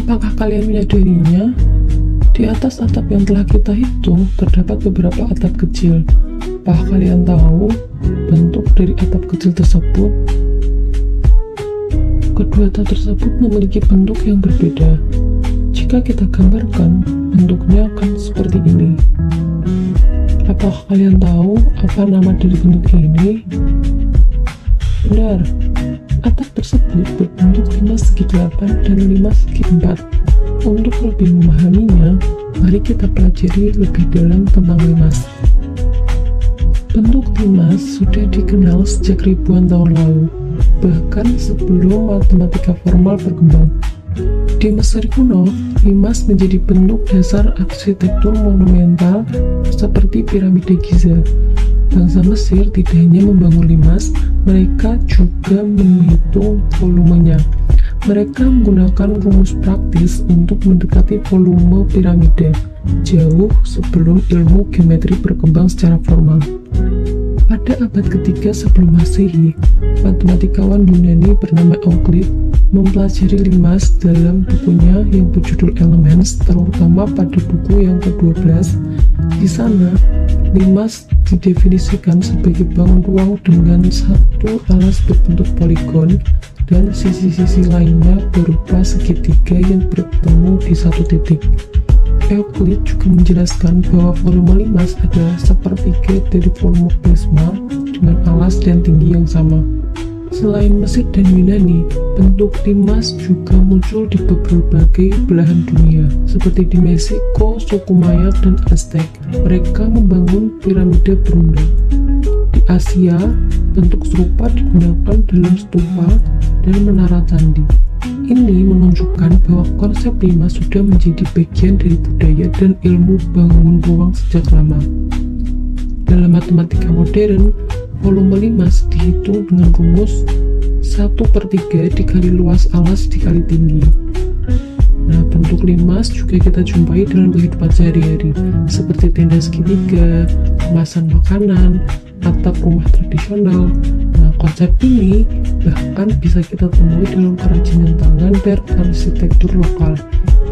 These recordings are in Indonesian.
Apakah kalian menyadarinya? Di atas atap yang telah kita hitung, terdapat beberapa atap kecil. Apakah kalian tahu bentuk dari atap kecil tersebut? Kedua atap tersebut memiliki bentuk yang berbeda. Jika kita gambarkan, bentuknya akan seperti ini. Apakah kalian tahu apa nama dari bentuk ini? Benar, atap tersebut berbentuk 5 segi 8 dan 5 segi 4. Untuk lebih memahaminya, mari kita pelajari lebih dalam tentang limas. Bentuk limas sudah dikenal sejak ribuan tahun lalu, bahkan sebelum matematika formal berkembang. Di Mesir kuno, limas menjadi bentuk dasar arsitektur monumental seperti piramida Giza. Bangsa Mesir tidak hanya membangun limas, mereka juga menghitung volumenya. Mereka menggunakan rumus praktis untuk mendekati volume piramida, jauh sebelum ilmu geometri berkembang secara formal. Pada abad ketiga sebelum Masehi, matematikawan Yunani bernama Euclid mempelajari limas dalam bukunya yang berjudul Elements, terutama pada buku yang ke-12. Di sana, limas didefinisikan sebagai bangun ruang dengan satu alas berbentuk poligon dan sisi-sisi lainnya berupa segitiga yang bertemu di satu titik. Euclid juga menjelaskan bahwa volume limas adalah sepertiga dari volume prisma dengan alas dan tinggi yang sama. Selain Mesir dan Yunani, bentuk limas juga muncul di berbagai belahan dunia, seperti di Meksiko, suku Maya, dan Aztec. Mereka membangun piramida berundang. Di Asia, bentuk serupa digunakan dalam stupa dan menara candi. Ini menunjukkan bahwa konsep limas sudah menjadi bagian dari budaya dan ilmu bangun ruang sejak lama. Dalam matematika modern, volume limas dihitung dengan rumus 1/3 dikali luas alas dikali tinggi. Nah, bentuk limas juga kita jumpai dalam kehidupan sehari-hari, seperti tenda segitiga, kemasan makanan, atap rumah tradisional. Nah, konsep ini bahkan bisa kita temui dalam kerajinan tangan dan arsitektur lokal.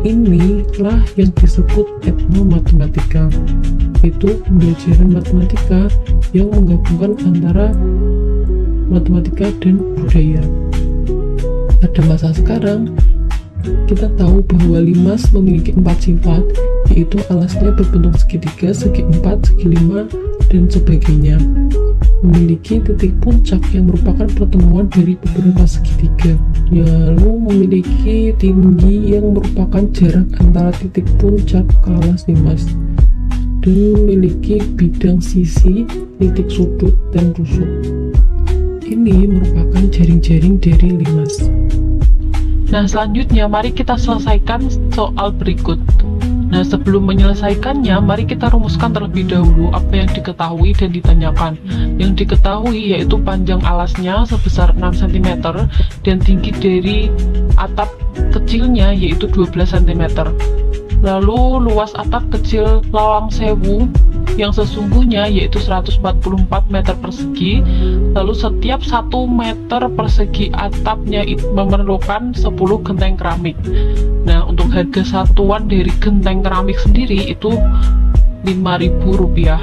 Inilah yang disebut etnomatematika, yaitu pembelajaran matematika yang menggabungkan antara matematika dan budaya. Pada masa sekarang, kita tahu bahwa limas memiliki 4 sifat, yaitu alasnya berbentuk segitiga, segi 4, segi 5, dan sebagainya. Memiliki titik puncak yang merupakan pertemuan dari beberapa segitiga, lalu memiliki tinggi yang merupakan jarak antara titik puncak ke alas limas, dan memiliki bidang sisi, titik sudut, dan rusuk. Ini merupakan jaring-jaring dari limas. Nah, selanjutnya mari kita selesaikan soal berikut. Nah, sebelum menyelesaikannya, mari kita rumuskan terlebih dahulu apa yang diketahui dan ditanyakan. Yang diketahui yaitu panjang alasnya sebesar 6 cm dan tinggi dari atap kecilnya yaitu 12 cm. Lalu luas atap kecil Lawang Sewu yang sesungguhnya yaitu 144 meter persegi. Lalu setiap 1 meter persegi atapnya memerlukan 10 genteng keramik. Nah, untuk harga satuan dari genteng keramik sendiri itu Rp5.000.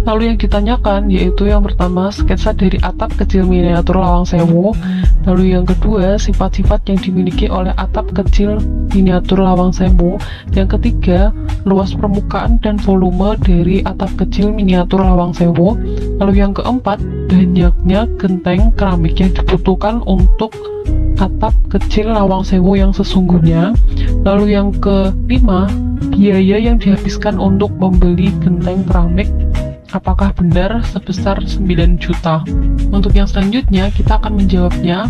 Lalu yang ditanyakan yaitu yang pertama sketsa dari atap kecil miniatur Lawang Sewu. Lalu yang kedua sifat-sifat yang dimiliki oleh atap kecil miniatur Lawang Sewu. Yang ketiga luas permukaan dan volume dari atap kecil miniatur Lawang Sewu. Lalu yang keempat banyaknya genteng keramik yang dibutuhkan untuk atap kecil Lawang Sewu yang sesungguhnya. Lalu yang kelima biaya yang dihabiskan untuk membeli genteng keramik apakah benar sebesar 9 juta. Untuk yang selanjutnya kita akan menjawabnya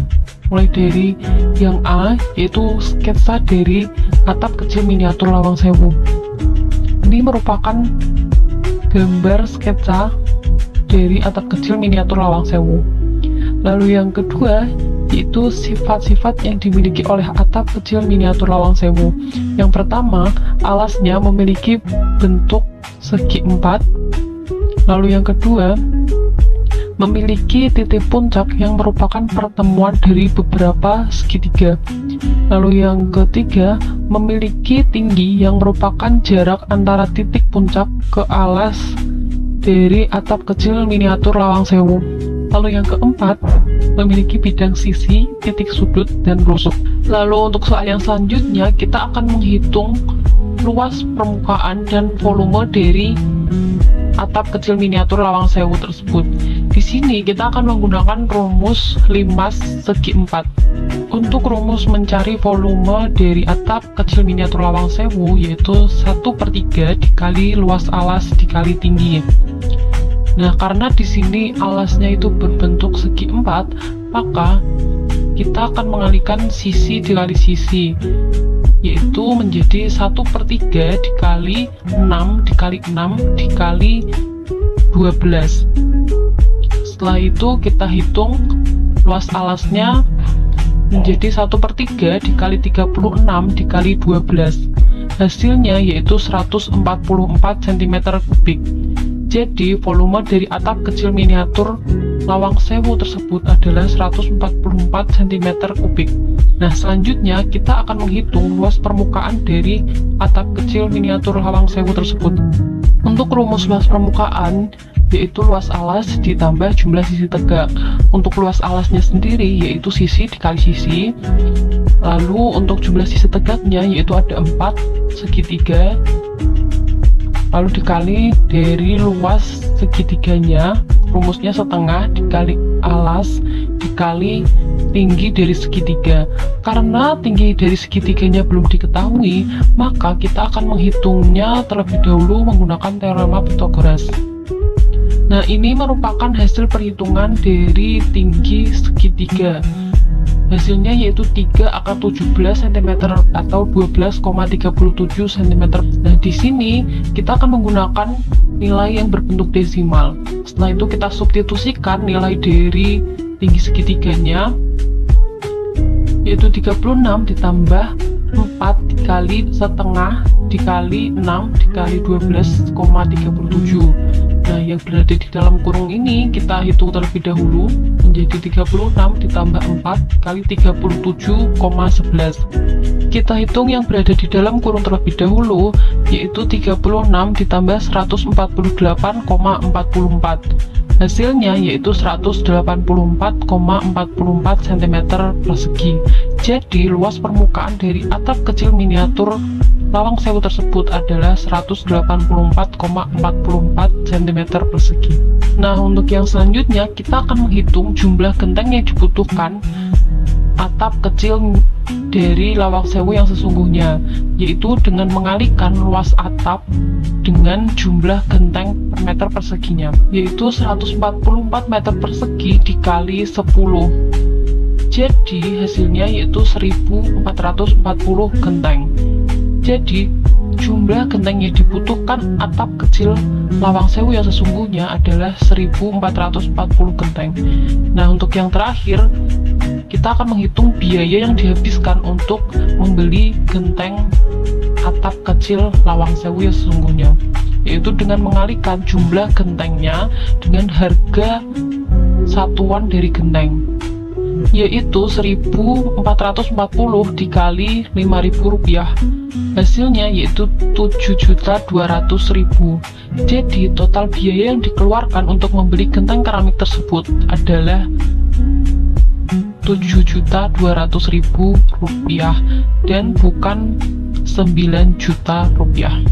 mulai dari yang A, yaitu sketsa dari atap kecil miniatur Lawang Sewu. Ini merupakan gambar sketsa dari atap kecil miniatur Lawang Sewu. Lalu yang kedua yaitu sifat-sifat yang dimiliki oleh atap kecil miniatur Lawang Sewu. Yang pertama, alasnya memiliki bentuk segi 4. Lalu yang kedua, memiliki titik puncak yang merupakan pertemuan dari beberapa segitiga. Lalu yang ketiga, memiliki tinggi yang merupakan jarak antara titik puncak ke alas dari atap kecil miniatur Lawang Sewu. Lalu yang keempat, memiliki bidang sisi, titik sudut, dan rusuk. Lalu untuk soal yang selanjutnya, kita akan menghitung luas permukaan dan volume dari atap kecil miniatur Lawang Sewu tersebut. Di sini kita akan menggunakan rumus limas segi 4. Untuk rumus mencari volume dari atap kecil miniatur Lawang Sewu yaitu 1/3 dikali luas alas dikali tinggi. Nah, karena di sini alasnya itu berbentuk segi 4, maka kita akan mengalihkan sisi dikali sisi, yaitu menjadi 1/3 dikali 6 dikali 6 dikali 12. Setelah itu kita hitung luas alasnya menjadi 1/3 dikali 36 dikali 12. Hasilnya yaitu 144 cm3. Jadi volume dari atap kecil miniatur Lawang Sewu tersebut adalah 144 cm3. Nah, selanjutnya kita akan menghitung luas permukaan dari atap kecil miniatur Lawang Sewu tersebut. Untuk rumus luas permukaan yaitu luas alas ditambah jumlah sisi tegak. Untuk luas alasnya sendiri yaitu sisi dikali sisi. Lalu untuk jumlah sisi tegaknya yaitu ada 4 segitiga, lalu dikali dari luas segitiganya, rumusnya setengah dikali alas dikali tinggi dari segitiga. Karena tinggi dari segitiganya belum diketahui, maka kita akan menghitungnya terlebih dahulu menggunakan teorema Pythagoras. Nah, ini merupakan hasil perhitungan dari tinggi segitiga. Hasilnya yaitu 3/17 cm atau 12,37 cm. Nah, di sini kita akan menggunakan nilai yang berbentuk desimal. Setelah itu kita substitusikan nilai dari tinggi segitiganya yaitu 36 ditambah 4 dikali setengah dikali 6 dikali 12,37. Nah, yang berada di dalam kurung ini kita hitung terlebih dahulu menjadi 36 ditambah 4 kali 37,11. Kita hitung yang berada di dalam kurung terlebih dahulu yaitu 36 ditambah 148,44. Hasilnya yaitu 184,44 cm persegi. Jadi luas permukaan dari atap kecil miniatur Lawang Sewu tersebut adalah 184,44 cm persegi. Nah, untuk yang selanjutnya kita akan menghitung jumlah genteng yang dibutuhkan atap kecil dari Lawang Sewu yang sesungguhnya, yaitu dengan mengalihkan luas atap dengan jumlah genteng per meter perseginya, yaitu 144 meter persegi dikali 10. Jadi hasilnya yaitu 1440 genteng. Jadi jumlah genteng yang dibutuhkan atap kecil Lawang Sewu yang sesungguhnya adalah 1440 genteng. Nah, untuk yang terakhir kita akan menghitung biaya yang dihabiskan untuk membeli genteng atap kecil Lawang Sewu yang sesungguhnya, yaitu dengan mengalihkan jumlah gentengnya dengan harga satuan dari genteng, yaitu 1440 dikali 5.000 rupiah. Hasilnya yaitu 7.200.000. Jadi total biaya yang dikeluarkan untuk membeli genteng keramik tersebut adalah 7.200.000 rupiah dan bukan 9 juta rupiah.